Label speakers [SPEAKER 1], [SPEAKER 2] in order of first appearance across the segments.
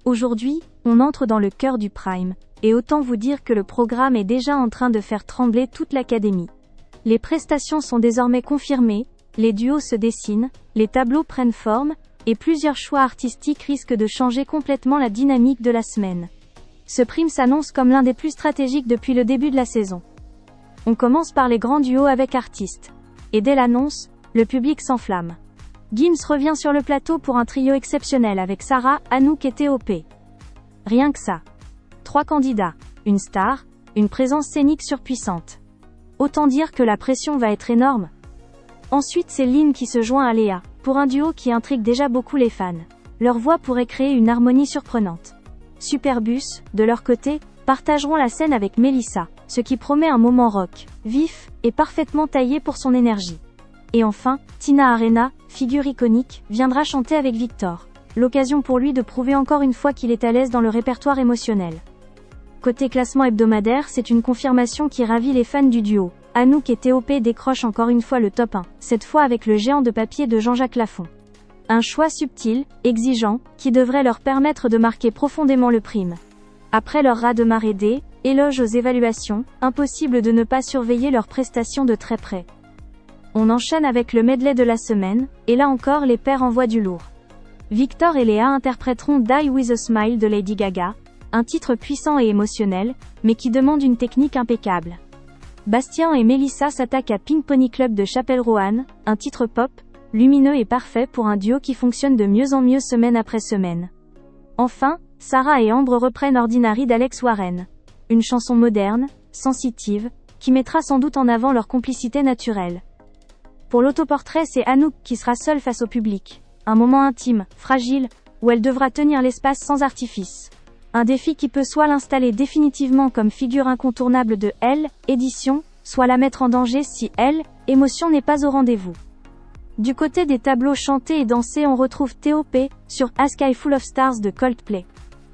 [SPEAKER 1] Aujourd'hui, on entre dans le cœur du prime, et autant vous dire que le programme est déjà en train de faire trembler toute l'académie. Les prestations sont désormais confirmées, les duos se dessinent, les tableaux prennent forme, et plusieurs choix artistiques risquent de changer complètement la dynamique de la semaine. Ce prime s'annonce comme l'un des plus stratégiques depuis le début de la saison. On commence par les grands duos avec artistes. Et dès l'annonce, le public s'enflamme. Gims revient sur le plateau pour un trio exceptionnel avec Sarah, Anouk et T.O.P. Rien que ça. 3 candidats, une star, une présence scénique surpuissante. Autant dire que la pression va être énorme. Ensuite c'est Lynn qui se joint à Léa, pour un duo qui intrigue déjà beaucoup les fans. Leur voix pourrait créer une harmonie surprenante. Superbus, de leur côté, partageront la scène avec Mélissa, ce qui promet un moment rock, vif, et parfaitement taillé pour son énergie. Et enfin, Tina Arena, figure iconique, viendra chanter avec Victor. L'occasion pour lui de prouver encore une fois qu'il est à l'aise dans le répertoire émotionnel. Côté classement hebdomadaire, c'est une confirmation qui ravit les fans du duo. Anouk et T.O.P. décrochent encore une fois le top 1, cette fois avec le géant de papier de Jean-Jacques Lafont. Un choix subtil, exigeant, qui devrait leur permettre de marquer profondément le prime. Après leur raz-de-marée éloge aux évaluations, impossible de ne pas surveiller leurs prestations de très près. On enchaîne avec le medley de la semaine, et là encore les pairs envoient du lourd. Victor et Léa interpréteront Die With A Smile de Lady Gaga, un titre puissant et émotionnel, mais qui demande une technique impeccable. Bastien et Mélissa s'attaquent à Pink Pony Club de Chappell Roan, un titre pop, lumineux et parfait pour un duo qui fonctionne de mieux en mieux semaine après semaine. Enfin, Sarah et Ambre reprennent Ordinary d'Alex Warren. Une chanson moderne, sensitive, qui mettra sans doute en avant leur complicité naturelle. Pour l'autoportrait, c'est Anouk qui sera seule face au public. Un moment intime, fragile, où elle devra tenir l'espace sans artifice. Un défi qui peut soit l'installer définitivement comme figure incontournable de Elle, édition, soit la mettre en danger si Elle, émotion n'est pas au rendez-vous. Du côté des tableaux chantés et dansés, on retrouve T.O.P. sur A Sky Full of Stars de Coldplay.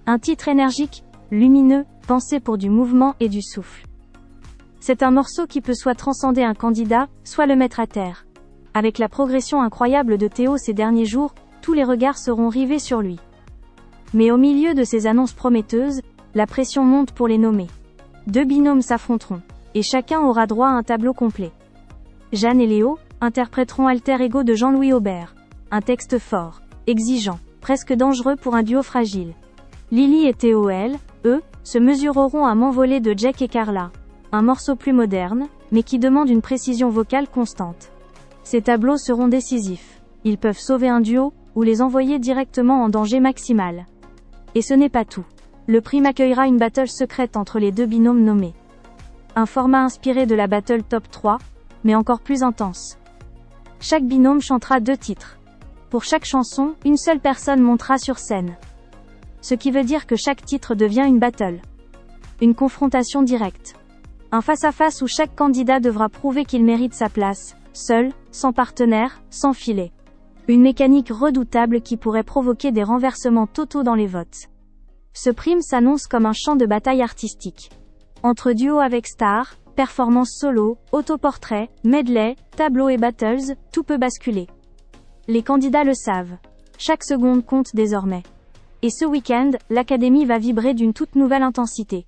[SPEAKER 1] Un titre énergique, lumineux, pensé pour du mouvement et du souffle. C'est un morceau qui peut soit transcender un candidat, soit le mettre à terre. Avec la progression incroyable de Théo ces derniers jours, tous les regards seront rivés sur lui. Mais au milieu de ces annonces prometteuses, la pression monte pour les nommer. 2 binômes s'affronteront, et chacun aura droit à un tableau complet. Jeanne et Léo interpréteront Alter Ego de Jean-Louis Aubert. Un texte fort, exigeant, presque dangereux pour un duo fragile. Lily et Théo, eux, se mesureront à M'envoler de Jack et Carla. Un morceau plus moderne, mais qui demande une précision vocale constante. Ces tableaux seront décisifs. Ils peuvent sauver un duo, ou les envoyer directement en danger maximal. Et ce n'est pas tout. Le prime accueillera une battle secrète entre les 2 binômes nommés. Un format inspiré de la battle top 3, mais encore plus intense. Chaque binôme chantera 2 titres. Pour chaque chanson, une seule personne montera sur scène. Ce qui veut dire que chaque titre devient une battle. Une confrontation directe. Un face-à-face où chaque candidat devra prouver qu'il mérite sa place, seul, sans partenaire, sans filet. Une mécanique redoutable qui pourrait provoquer des renversements totaux dans les votes. Ce prime s'annonce comme un champ de bataille artistique. Entre duos avec stars, performances solo, autoportraits, medley, tableaux et battles, tout peut basculer. Les candidats le savent. Chaque seconde compte désormais. Et ce week-end, l'académie va vibrer d'une toute nouvelle intensité.